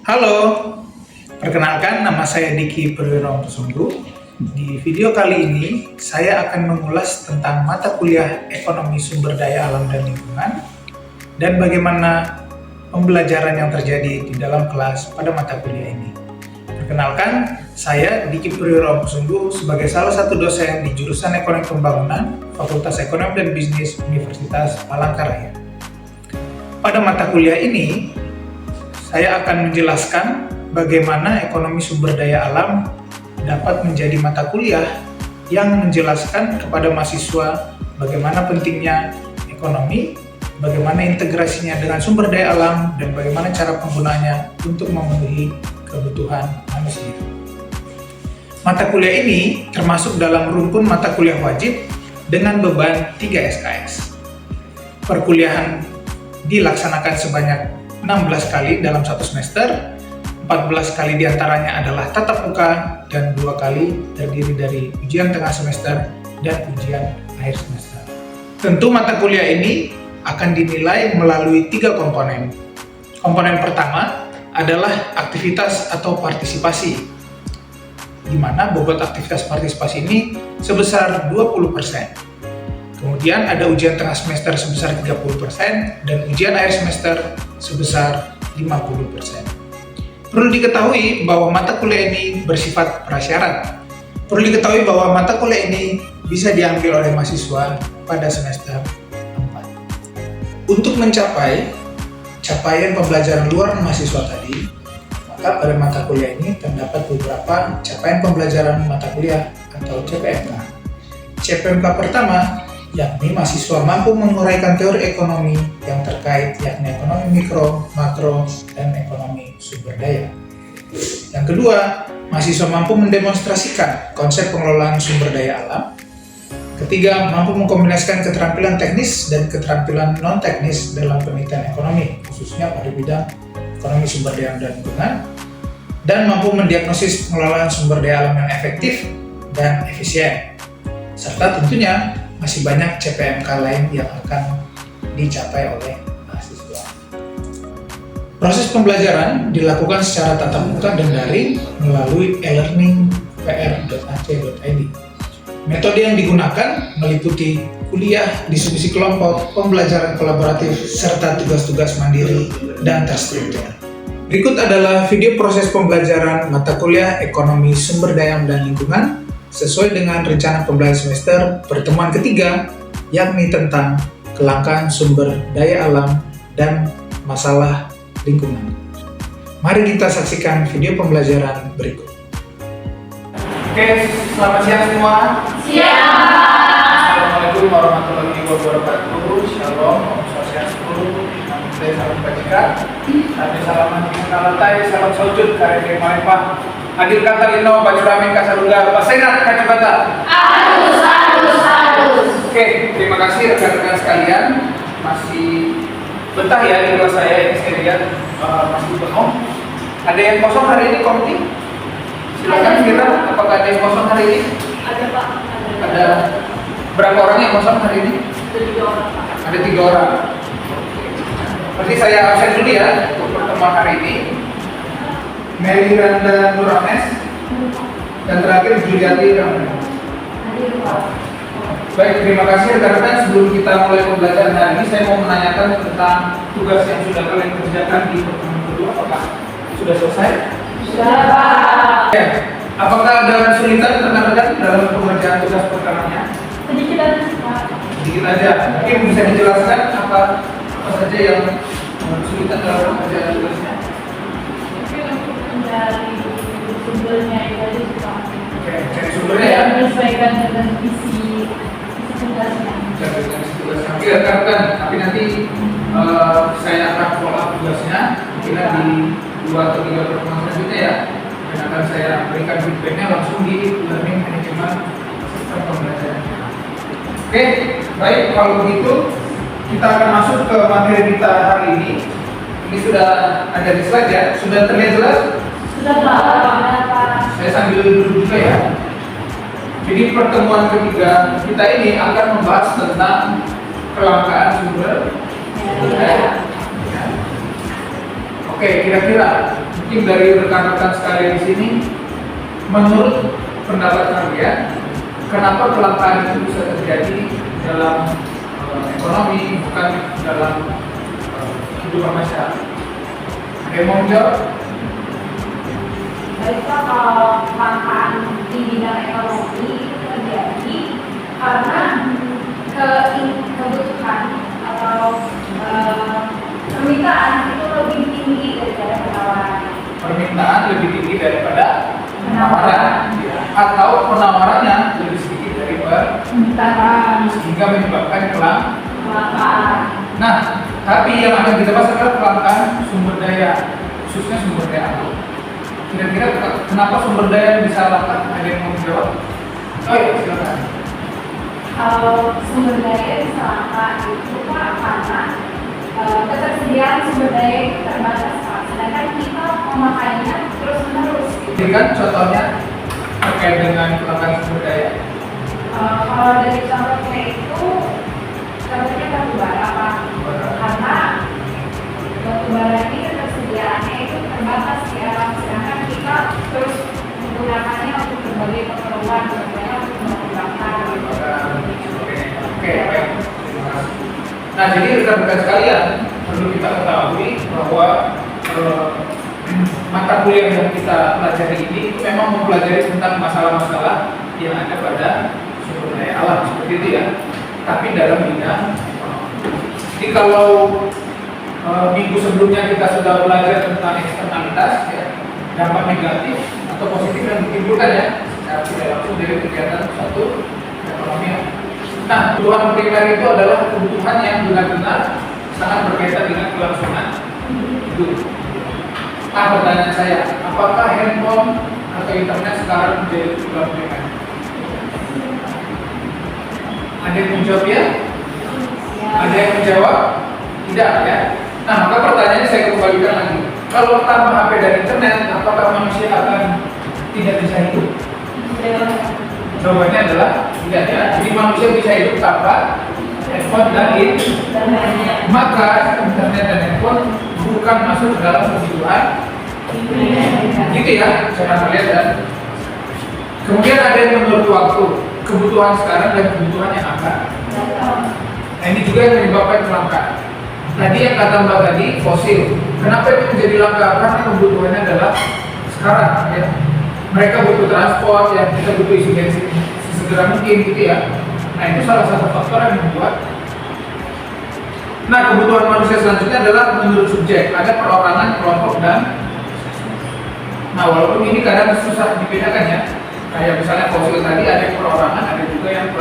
Halo, perkenalkan nama saya Diki Perwira Pesunggu. Di video kali ini, saya akan mengulas tentang mata kuliah Ekonomi Sumber Daya Alam dan Lingkungan dan bagaimana pembelajaran yang terjadi di dalam kelas pada mata kuliah ini. Perkenalkan, saya Diki Perwira Pesunggu sebagai salah satu dosen di jurusan Ekonomi Pembangunan, Fakultas Ekonomi dan Bisnis Universitas Palangkaraya. Pada mata kuliah ini, saya akan menjelaskan bagaimana ekonomi sumber daya alam dapat menjadi mata kuliah yang menjelaskan kepada mahasiswa bagaimana pentingnya ekonomi, bagaimana integrasinya dengan sumber daya alam, dan bagaimana cara penggunaannya untuk memenuhi kebutuhan manusia. Mata kuliah ini termasuk dalam rumpun mata kuliah wajib dengan beban 3 SKS. Perkuliahan dilaksanakan sebanyak 16 kali dalam satu semester, 14 kali diantaranya adalah tatap muka, dan 2 kali terdiri dari ujian tengah semester dan ujian akhir semester. Tentu mata kuliah ini akan dinilai melalui 3 komponen. Komponen pertama adalah aktivitas atau partisipasi, di mana bobot aktivitas partisipasi ini sebesar 20%. Kemudian ada ujian tengah semester sebesar 30% dan ujian akhir semester sebesar 50%. Perlu diketahui bahwa mata kuliah ini bersifat prasyarat. Perlu diketahui bahwa mata kuliah ini bisa diambil oleh mahasiswa pada semester 4. Untuk mencapai capaian pembelajaran luar mahasiswa tadi, maka pada mata kuliah ini terdapat beberapa capaian pembelajaran mata kuliah atau CPMK. CPMK pertama, yakni mahasiswa mampu menguraikan teori ekonomi yang terkait, yakni ekonomi mikro, makro, dan ekonomi sumber daya. Yang kedua, mahasiswa mampu mendemonstrasikan konsep pengelolaan sumber daya alam. Ketiga, mampu mengkombinasikan keterampilan teknis dan keterampilan non-teknis dalam penelitian ekonomi, khususnya pada bidang ekonomi sumber daya dan lingkungan, dan mampu mendiagnosis pengelolaan sumber daya alam yang efektif dan efisien. Serta tentunya masih banyak CPMK lain yang akan dicapai oleh mahasiswa. Proses pembelajaran dilakukan secara tatap muka dan daring melalui e-learning.pr.ac.id. Metode yang digunakan meliputi kuliah, diskusi kelompok, pembelajaran kolaboratif, serta tugas-tugas mandiri dan terstruktur. Berikut adalah video proses pembelajaran mata kuliah Ekonomi Sumber Daya dan Lingkungan sesuai dengan rencana pembelajaran semester pertemuan ketiga, yakni tentang kelangkaan sumber daya alam dan masalah lingkungan. Mari kita saksikan video pembelajaran berikut. Oke, selamat siang semua. Siang. Assalamualaikum warahmatullahi wabarakatuh. Shalom, Om Swastiastu, Namo Buddhaya, Salam Kebajikan. Salam salaman di lantai, salam sujud, karya Malepah. Hadir kata lino, baju ramen kasaluga, pasengat kacibata. Harus. Oke, terima kasih rekan-rekan sekalian. Masih betah ya di kelas saya ini, saya lihat masih penuh. Ada yang kosong hari ini komiti? Silakan kira, apakah ada yang kosong hari ini? Ada Pak. Ada berapa orang yang kosong hari ini? Ada 3 orang Pak. Ada 3 orang. Berarti saya absen dulu ya untuk pertemuan hari ini. Mary Randa Nuranes dan terakhir Juliati Ramdan. Hadir Pak. Baik, terima kasih rekan-rekan. Sebelum kita mulai pembelajaran hari ini, saya mau menanyakan tentang tugas yang sudah kalian kerjakan di pertemuan kedua. Apakah sudah selesai? Sudah Pak. Ya. Apakah ada kesulitan rekan-rekan dalam pengerjaan tugas pertamanya? Sedikit aja Pak. Sedikit aja. Mungkin bisa dijelaskan apa saja yang kesulitan dalam pengerjaan tugasnya? Mungkin untuk mencari sumbernya itu aja sih Pak. Oke, cari sumbernya ya. Menyesuaikan dengan isi tugasnya. Oke, rekan-rekan, tapi nanti saya akan follow up tugasnya mungkin di 2 atau 3 pertemuan selanjutnya ya, dan akan saya berikan feedbacknya langsung di learning management sistem pembelajaran. Oke, baik, kalau begitu kita akan masuk ke materi kita hari ini. Ini sudah ada di slide ya, sudah terlihat jelas? Sudah Pak. Saya sambil duduk juga ya. Jadi pertemuan ketiga kita ini akan membahas tentang kelangkaan sumber daya. Oke, kira-kira mungkin dari rekan-rekan sekalian di sini, menurut pendapat kalian, kenapa kelangkaan itu bisa terjadi dalam ekonomi, bukan dalam kehidupan masyarakat? Ada yang mau menjawab? Baiklah, kalau kelangkaan di bidang ekonomi itu terjadi karena kebutuhan atau permintaan itu lebih tinggi daripada penawaran. Permintaan lebih tinggi daripada penawaran, ya. Atau penawarannya lebih sedikit dari Permintaan. sehingga menyebabkan Kelangkaan. Nah, tapi yang akan kita bahas adalah kelangkaan sumber daya, khususnya sumber daya alam. Kira-kira kenapa sumber daya bisa langka? Ada yang mau menjawab? Oh iya, silakan. Kalau sumber daya bisa langka itu Pak, karena ketersediaan sumber daya itu terbatas Pak. Sedangkan kita memakainya terus-menerus. Berikan contohnya terkait dengan kelangkaan sumber daya. Kalau dari contohnya itu, contohnya batu bara Pak. Karena batu bara ini ketersediaannya itu terbatas di alam, sedangkan kita terus menggunakannya untuk berbagai keperluan, contohnya untuk mengembangkan. Oke, baik. Terima kasih. Nah, jadi rekan-rekan sekalian, perlu kita ketahui bahwa mata kuliah yang kita pelajari ini itu memang mempelajari tentang masalah-masalah yang ada pada sumber daya alam seperti itu ya. Tapi dalam bidang jadi kalau minggu sebelumnya kita sudah belajar tentang eksternalitas ya, dampak negatif atau positif yang ditimbulkan ya secara tidak langsung dari kegiatan suatu ekonomi. Nah, kebutuhan primer itu adalah kebutuhan yang benar-benar sangat berkaitan dengan kelangsungan hidup. Nah, pertanyaan saya, apakah handphone atau internet sekarang menjadi kebutuhan primer? Ada yang menjawab ya? Ada yang menjawab? Tidak ya? Nah, maka pertanyaannya saya kembalikan lagi. Kalau tanpa HP dan internet, apakah manusia akan tidak bisa hidup? Jawabannya adalah tidak ya. Jadi manusia bisa hidup tanpa handphone dan internet. Maka internet dan handphone bukan masuk ke dalam kebutuhan. Gitu ya, cara melihat dan kemudian ada yang menurut waktu, kebutuhan sekarang dan kebutuhan yang akan. Nah, ini juga yang menyebabkan kelangkaan. Tadi yang kata Mbak tadi, fosil. Kenapa itu menjadi langka? Karena kebutuhannya adalah sekarang ya. Mereka butuh transport, ya kita butuh isi bensin sesegera mungkin gitu ya. Nah, itu salah satu faktor yang membuat. Nah, kebutuhan manusia selanjutnya adalah menurut subjek. Ada perorangan, kelompok, dan nah, walaupun ini kadang susah dibedakan ya. Kayak misalnya fosil tadi ada yang perorangan, ada juga yang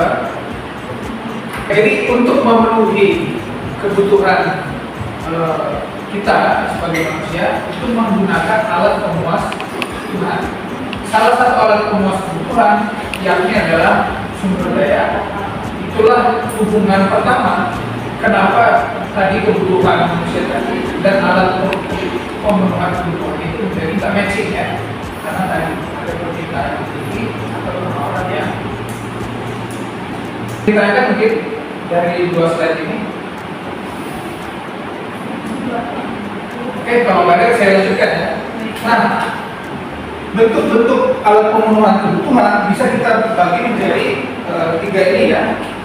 Jadi untuk memenuhi kebutuhan kita sebagai manusia itu menggunakan alat pemuas kebutuhan. Salah satu alat pemuas kebutuhan yakni adalah sumber daya. Itulah hubungan pertama kenapa tadi kebutuhan manusia tadi dan alat pemenuhan kebutuhan itu menjadi tak matching ya. Karena tadi ada permintaan tinggi atau penawaran yang ditanyakan mungkin dari dua slide ini. Oke, kalau nggak ada saya lanjutkan ya. Nah, bentuk-bentuk alat pemenuhan kebutuhan bisa kita bagi menjadi tiga ini ya.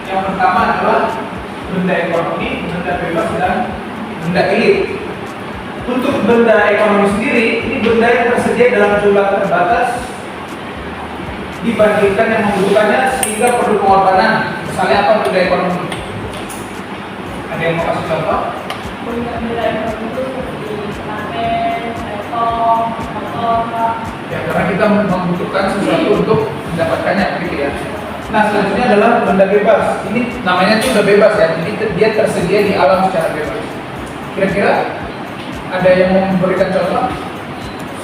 Yang pertama adalah benda ekonomi, benda bebas, dan benda elit. Untuk benda ekonomi sendiri, ini benda yang tersedia dalam jumlah terbatas dibandingkan yang membutuhkannya sehingga perlu pengorbanan. Misalnya apa benda ekonomi? Ada yang mau kasih contoh? Benda ekonomi itu seperti HP, laptop, motor. Ya, karena kita membutuhkan sesuatu untuk mendapatkannya, gitu ya. Nah, selanjutnya adalah benda bebas. Ini namanya itu udah bebas ya. Jadi dia tersedia di alam secara bebas. Kira-kira ada yang mau memberikan contoh?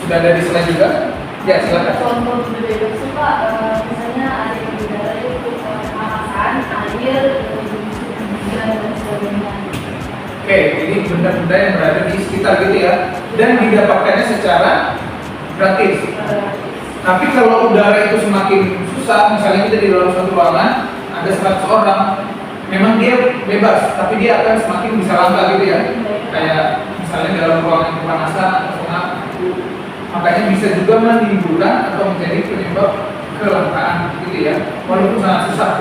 Sudah ada di slide juga? Ya, silakan. Contoh benda bebas itu Pak, misalnya ada yang udara itu pemanasan, air, dan sebagainya. Oke, jadi benda-benda yang berada di sekitar gitu ya. Dan didapatkannya secara gratis. Tapi kalau udara itu semakin susah, misalnya kita di dalam suatu ruangan ada 100 orang, memang dia bebas, tapi dia akan semakin bisa langka gitu ya. Kayak misalnya dalam ruangan kepanasan atau pengap, makanya bisa juga menimbulkan atau menjadi penyebab kelangkaan gitu ya, walaupun sangat susah.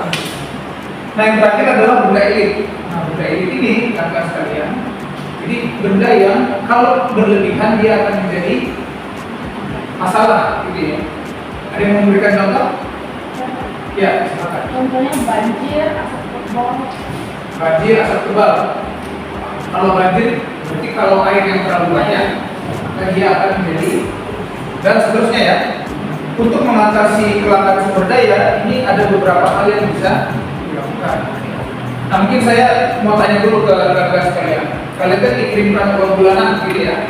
Nah yang terakhir adalah benda elit. Nah benda elit ini rekan sekalian, jadi benda yang kalau berlebihan dia akan menjadi masalah gitu ya. Ada yang memberikan contoh? Ya, silakan. Contohnya banjir, asap tebal. Banjir, asap tebal. Kalau banjir, berarti kalau air yang terlalu banyak, maka dia akan menjadi dan seterusnya ya. Untuk mengatasi kelangkaan sumber daya, ini ada beberapa hal yang bisa dilakukan. Nah mungkin saya mau tanya dulu ke rekan-rekan sekalian. Kalian kan dikirimkan uang bulanan gitu ya.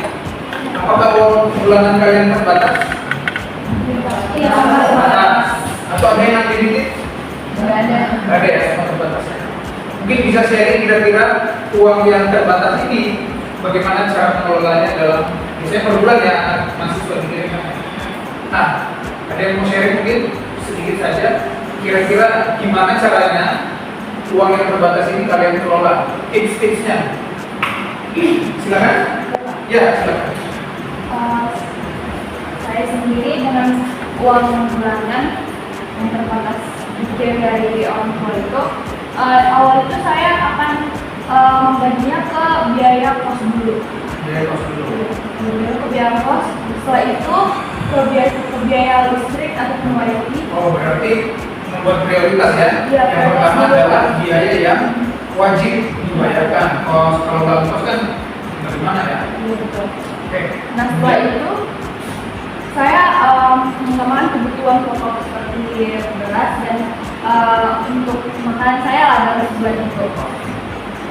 Apakah uang bulanan kalian terbatas? Iya, Terbatas. Atau ada yang unlimited? ada. Ada ya, sama terbatas. Mungkin bisa sharing kira-kira uang yang terbatas ini bagaimana cara mengelolanya dalam biasanya per bulan ya mahasiswa dikirimkan. Nah, ada yang mau sharing mungkin sedikit saja kira-kira gimana caranya uang yang terbatas ini kalian kelola, tips-tipsnya. Silakan. Ya, silakan. Saya sendiri dengan uang bulanan yang terbatas dikirim dari orang tua itu, awal itu saya akan membaginya ke biaya kos dulu. Biaya kos dulu. Ke biaya kos, setelah itu ke biaya listrik atau wifi. Oh, berarti membuat prioritas ya. Iya, Yang pertama adalah biaya yang wajib dibayarkan. Kalau nggak kos kan bagaimana ya? Iya, betul. Oke. Nah setelah itu saya mengembangkan kebutuhan pokok seperti beras dan untuk makanan saya lah dalam sebulan itu.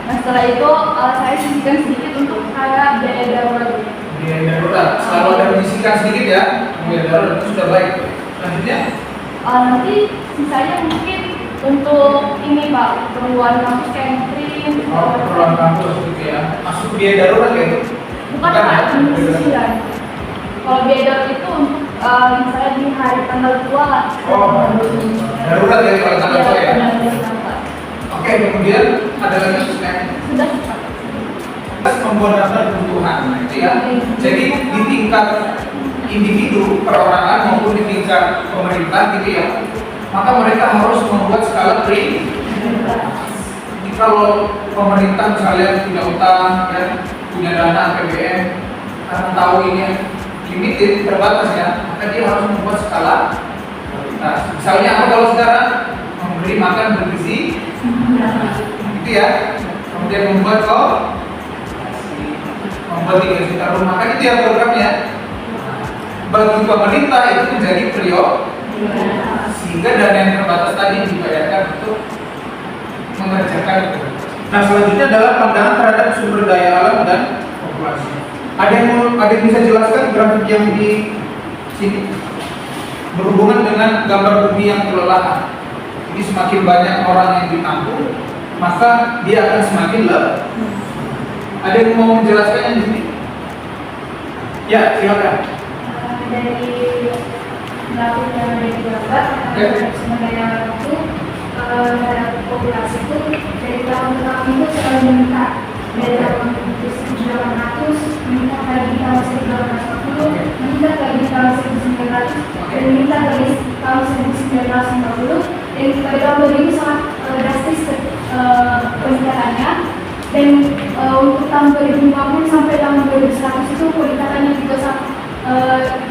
Nah setelah itu saya sisihkan sedikit untuk kayak biaya darurat. Biaya darurat selalu ada menyisihkan sedikit ya. Biaya darurat itu sudah baik. Selanjutnya Nanti sisanya mungkin untuk ini Pak, keperluan kampus kayak print. keperluan kampus gitu ya. Masuk biaya darurat ya itu? Bukan Pak, untuk sisihan. Kalau biaya darurat itu untuk misalnya di hari tanggal 2 lah. Oh, darurat ya kalau tanggal tua ya. Benar-benar. Oke, kemudian ada lagi Sudah. membuat daftar kebutuhan, nah, itu ya. Jadi di tingkat individu, perorangan maupun di tingkat pemerintah gitu ya, maka mereka harus membuat skala prioritas. Jadi kalau pemerintah misalnya punya utang, ya, punya dana APBN, karena tahu ini limited, terbatas ya, maka dia harus membuat skala prioritas. Misalnya apa kalau sekarang memberi makan bergizi, gitu ya, kemudian membuat membuat 3 juta rumah, kan itu ya programnya. Bagi pemerintah itu menjadi prioritas, sehingga dana yang terbatas tadi dibayarkan untuk mengerjakan itu. Nah selanjutnya adalah pandangan terhadap sumber daya alam dan populasi. Ada yang bisa jelaskan grafik yang di sini berhubungan dengan gambar bumi yang kelelahan. Jadi semakin banyak orang yang ditampung, maka dia akan semakin lelah. Ada yang mau menjelaskannya di sini? Ya, silakan. Dari grafik yang ada di gambar, sumber daya alam itu terhadap populasi itu dari tahun ke tahun itu selalu meningkat. Dari tahun 1800 meningkat lagi di tahun 1840, meningkat lagi di tahun 1900, dan meningkat lagi di tahun 1950, dan pada tahun 2000 sangat drastis peningkatannya. Dan untuk tahun 2050 sampai tahun 2100 itu peningkatannya juga sangat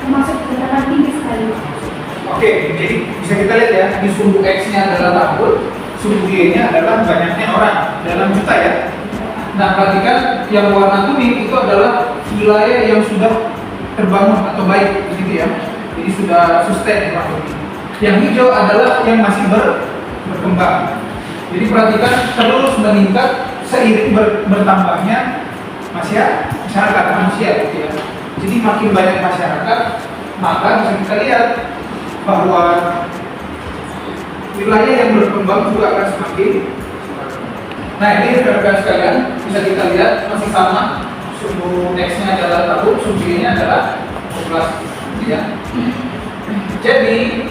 termasuk peningkatan tinggi sekali. Oke, jadi bisa kita lihat ya, di sumbu X-nya adalah tahun, sumbu Y-nya adalah banyaknya orang dalam juta ya. Nah, perhatikan yang warna kuning itu adalah wilayah yang sudah terbangun atau baik, gitu ya. Jadi sudah sustain ya, yang hijau adalah yang masih berkembang. Jadi perhatikan terus meningkat seiring bertambahnya masyarakat manusia gitu ya. Jadi makin banyak masyarakat, maka bisa kita lihat bahwa wilayah yang berkembang juga akan semakin. Nah ini rekan-rekan sekalian bisa kita lihat masih sama, sumbu X-nya adalah tahun, sumbu Y-nya adalah populasi gitu ya. Jadi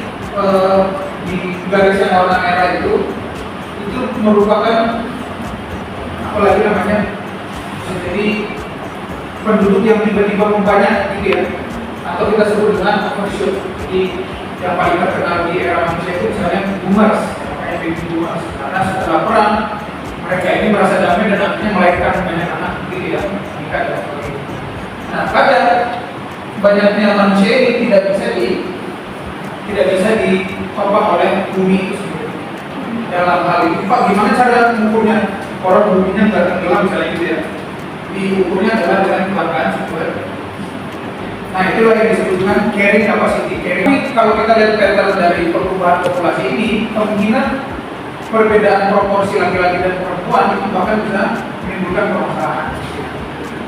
di garis yang warna merah itu merupakan apalagi namanya, jadi penduduk yang tiba-tiba membanyak gitu ya, atau kita sebut dengan overshoot. Jadi yang paling terkenal di era manusia itu misalnya boomers, kayak baby boomers, karena setelah perang mereka ini merasa damai dan akhirnya melahirkan banyak anak gitu ya, nikah dan sebagainya. Nah, pada banyaknya manusia ini tidak bisa ditopang oleh bumi itu sendiri. Dalam hal ini, Pak, gimana cara mengukurnya? Orang buminya nggak tenggelam misalnya gitu ya. Diukurnya adalah dengan kelangkaan sumber. Nah, itulah yang disebut dengan carrying capacity. Tapi kalau kita lihat pattern dari pertumbuhan populasi ini, kemungkinan perbedaan proporsi laki-laki dan perempuan itu bahkan bisa menimbulkan permasalahan.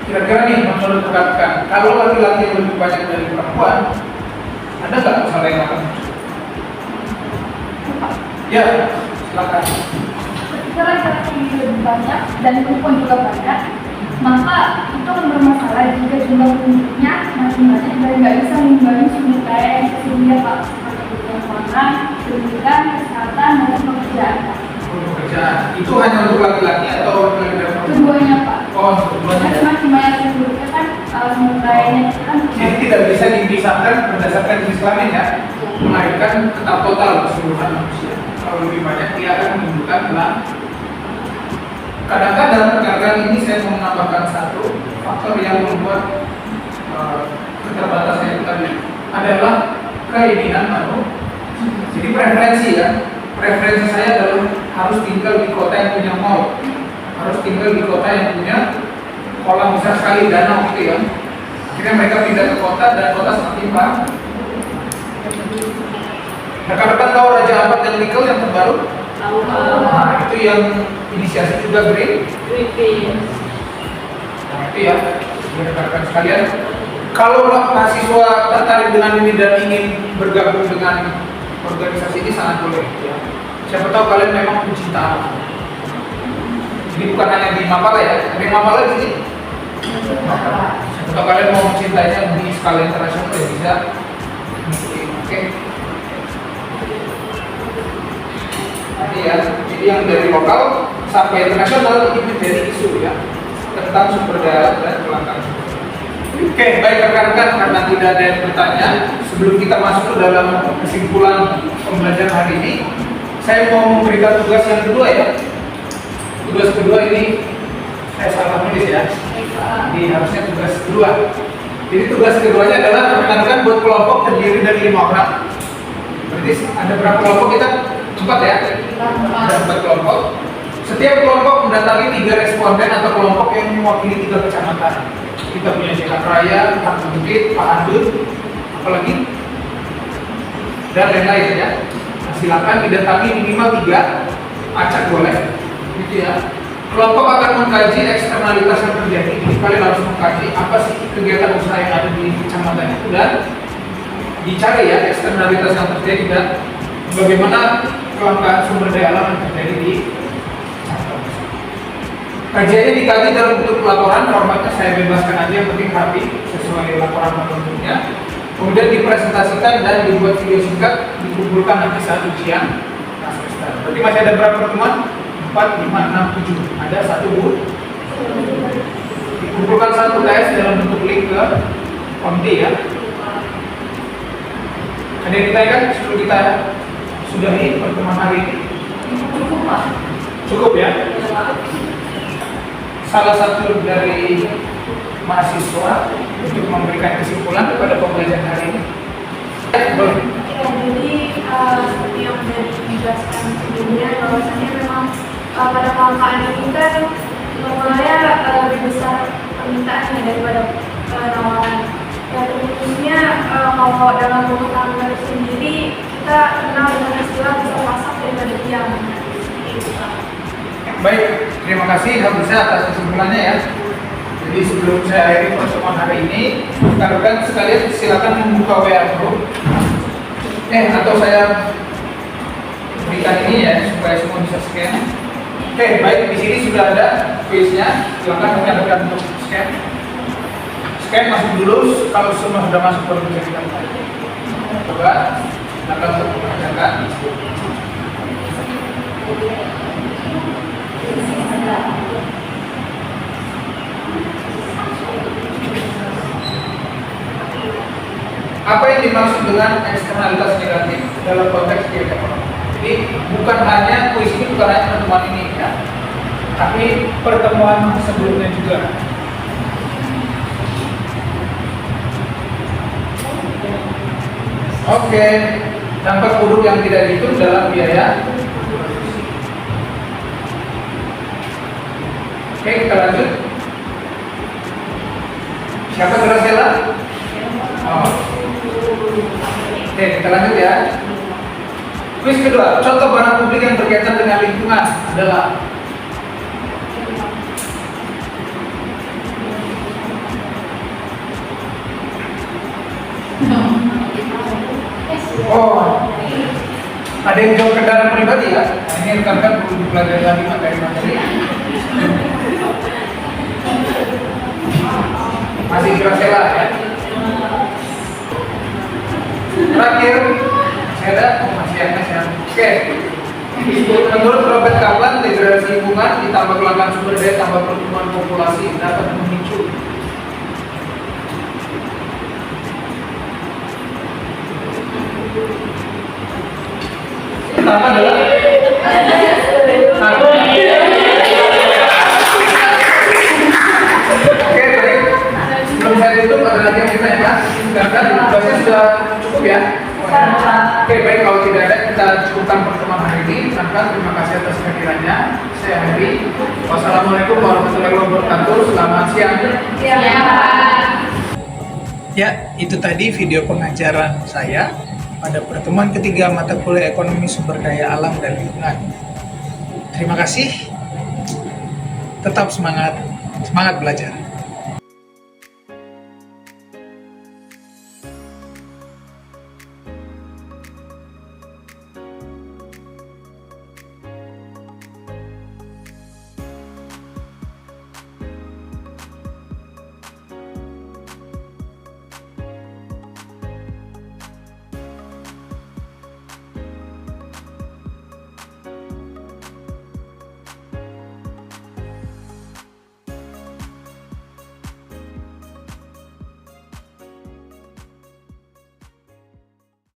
Kira-kira nih, menurut rekan-rekan, kalau laki-laki yang lebih banyak dari perempuan, ada nggak masalah yang akan muncul? Ya, silakan. Ketika laki-laki lebih banyak dan perempuan juga banyak, maka itu akan bermasalah jika jumlah penduduknya makin banyak dan nggak bisa mengimbangi sumber daya yang tersedia, Pak, seperti kebutuhan pangan, pendidikan, kesehatan, maupun pekerjaan. Pekerjaan itu hanya untuk laki-laki atau laki-laki dan perempuan? Keduanya, Pak. Oh, keduanya. Karena semakin banyak penduduknya kan sumber dayanya kan. Jadi tidak bisa dipisahkan berdasarkan jenis kelamin ya, melainkan tetap total keseluruhan manusia. Kalau lebih banyak dia akan menimbulkan kelak. Kadang-kadang ini saya mau menambahkan satu faktor yang membuat keterbatasan itu tadi adalah keinginan manusia. Jadi preferensi ya. Preferensi saya adalah harus tinggal di kota yang punya mall, harus tinggal di kota yang punya kolam besar sekali, danau gitu ya. Akhirnya mereka pindah ke kota dan kota semakin parah. Rekan-rekan tahu Raja Ampat yang Nikel yang terbaru? Nah, itu yang inisiasi juga Greenpeace. Nah, itu ya, rekan-rekan sekalian. Kalau mahasiswa tertarik dengan ini dan ingin bergabung dengan organisasi ini sangat boleh ya. Siapa tahu kalian memang pencinta alam. Jadi bukan hanya di Mapala ya, di Mapala di sini. Siapa tahu kalian mau mencintainya di skala internasional ya bisa. Oke. Jadi yang dari lokal sampai internasional ini menjadi isu ya tentang sumber daya dan kelangkaan sumber. Oke, baik rekan-rekan, karena tidak ada yang bertanya, sebelum kita masuk ke dalam kesimpulan pembelajaran hari ini, saya mau memberikan tugas yang kedua ya. Tugas kedua ini saya salah nulis ya. Jadi harusnya tugas kedua. Jadi tugas keduanya adalah rekan-rekan buat kelompok terdiri dari 5 orang. Berarti ada berapa kelompok kita? 4 ya? Ada 4 kelompok. Setiap kelompok mendatangi 3 responden atau kelompok yang mewakili 3 kecamatan. Kita punya Jekat Raya, Pak Bukit, Pak Andut, apalagi dan lain-lain ya. Nah, silakan didatangi minimal 3, acak boleh, gitu ya. Kelompok akan mengkaji eksternalitas yang terjadi. Jadi kalian harus mengkaji apa sih kegiatan usaha yang ada di kecamatan itu dan dicari ya eksternalitas yang terjadi dan bagaimana kelangkaan sumber daya alam yang terjadi di kajiannya dikaji dalam bentuk laporan, formatnya saya bebaskan aja yang penting rapi sesuai laporan bentuknya. Kemudian dipresentasikan dan dibuat video singkat, dikumpulkan nanti saat ujian semester. Berarti masih ada berapa pertemuan? 4, 5, 6, 7. Ada 1 bu. Dikumpulkan 1 UTS dalam bentuk link ke komite ya. Ada yang ditanyakan sebelum kita sudahi pertemuan hari ini? Cukup, Pak. Cukup ya. Salah satu dari mahasiswa untuk memberikan kesimpulan kepada pembelajaran hari ini. Boleh. Ya, jadi seperti yang sudah dijelaskan sebelumnya, bahwasanya memang pada kelangkaan ini kan normalnya lebih besar permintaannya daripada penawaran. Ya, terkhususnya kalau dalam rumah tangga sendiri kita kenal dengan istilah bisa masak daripada diam. Baik, terima kasih Hamzah atas kesimpulannya ya. Jadi sebelum saya akhiri pertemuan hari ini, rekan-rekan sekalian silakan membuka WA group. Atau saya berikan ini ya supaya semua bisa scan. Oke, baik, di sini sudah ada quiz-nya. Silakan rekan-rekan untuk scan. Scan masuk dulu, kalau semua sudah masuk baru bisa kita mulai. Coba, silakan untuk mengerjakan. Apa yang dimaksud dengan eksternalitas negatif dalam konteks kegiatan ekonomi? Jadi bukan hanya kuis ini, bukan hanya pertemuan ini ya, tapi pertemuan sebelumnya juga. Oke, dampak buruk yang tidak dihitung dalam biaya. Oke, kita lanjut. Siapa Graciela? Oh. Oke, kita lanjut ya. Kuis kedua, contoh barang publik yang berkaitan dengan lingkungan adalah ada yang jawab kendaraan pribadi ya? Nah, ini rekan-rekan perlu dipelajari lagi materi-materi. Masih Graciela ya. Terakhir, saya ada masih Agnes ya. Oke. Menurut Robert Kaplan, degradasi lingkungan ditambah kelangkaan sumber daya tambah pertumbuhan populasi dapat memicu pertama adalah satu. Oke, baik. Sebelum saya tutup, ada lagi yang ditanyakan? Silakan. Bahasanya sudah cukup ya. Oke, baik. Kalau tidak ada, kita cukupkan pertemuan hari ini. Terima kasih atas kehadirannya. Saya Heri. Wassalamualaikum warahmatullahi wabarakatuh. Selamat siang. Ya, itu tadi video pengajaran saya pada pertemuan ketiga mata kuliah ekonomi sumber daya alam dan lingkungan. Terima kasih. Tetap semangat belajar.